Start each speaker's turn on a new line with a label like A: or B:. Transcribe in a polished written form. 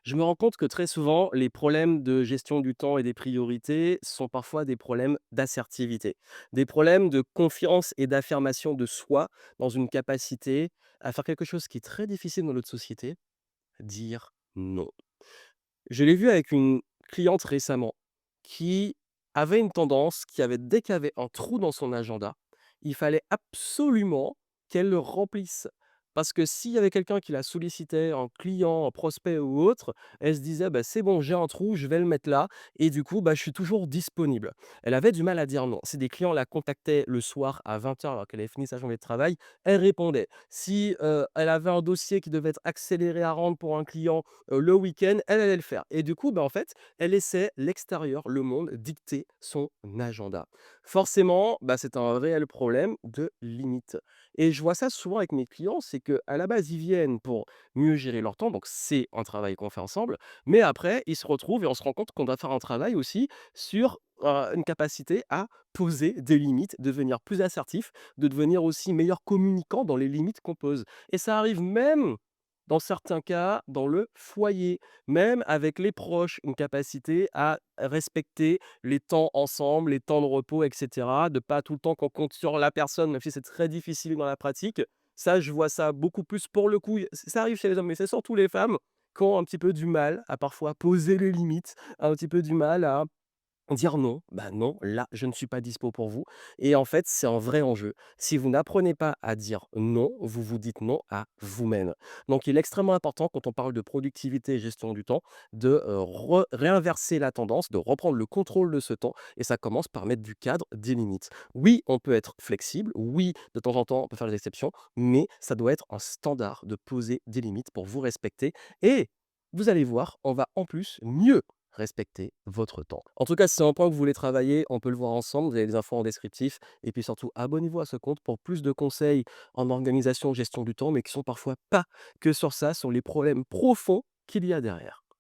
A: Je me rends compte que très souvent, les problèmes de gestion du temps et des priorités sont parfois des problèmes d'assertivité, des problèmes de confiance et d'affirmation de soi dans une capacité à faire quelque chose qui est très difficile dans notre société, dire non. Je l'ai vu avec une cliente récemment qui avait une tendance, dès qu'il y avait un trou dans son agenda, il fallait absolument qu'elle le remplisse. Parce que s'il y avait quelqu'un qui la sollicitait, un client, un prospect ou autre, elle se disait: «Bah, c'est bon, j'ai un trou, je vais le mettre là et du coup, bah, je suis toujours disponible». Elle avait du mal à dire non. Si des clients la contactaient le soir à 20 heures alors qu'elle avait fini sa journée de travail, elle répondait. Si, elle avait un dossier qui devait être accéléré à rendre pour un client, le week-end, elle allait le faire et du coup, bah, en fait, elle laissait l'extérieur, le monde, dicter son agenda. Forcément, bah, c'est un réel problème de limite et je vois ça souvent avec mes clients, c'est qu'à la base, ils viennent pour mieux gérer leur temps, donc c'est un travail qu'on fait ensemble, mais après, ils se retrouvent et on se rend compte qu'on doit faire un travail aussi sur, une capacité à poser des limites, devenir plus assertif, de devenir aussi meilleur communicant dans les limites qu'on pose et ça arrive même dans certains cas, dans le foyer, même avec les proches, une capacité à respecter les temps ensemble, les temps de repos et cetera, de pas tout le temps qu'on compte sur la personne, même si c'est très difficile dans la pratique. Ça, je vois ça beaucoup plus pour le coup, ça arrive chez les hommes, mais c'est surtout les femmes qui ont un petit peu du mal à parfois poser les limites, un petit peu du mal à dire non, bah non, là, je ne suis pas dispo pour vous et en fait, c'est un vrai enjeu. Si vous n'apprenez pas à dire non, vous vous dites non à vous-même. Donc il est extrêmement important quand on parle de productivité et gestion du temps de, réinverser la tendance, de reprendre le contrôle de ce temps et ça commence par mettre du cadre, des limites. Oui, on peut être flexible, oui, de temps en temps, on peut faire des exceptions, mais ça doit être un standard de poser des limites pour vous respecter et vous allez voir, on va en plus mieux respecter votre temps. En tout cas, si c'est un point que vous voulez travailler, on peut le voir ensemble. Vous avez des infos en descriptif. Et puis surtout, abonnez-vous à ce compte pour plus de conseils en organisation, gestion du temps, mais qui sont parfois pas que sur ça, sur les problèmes profonds qu'il y a derrière.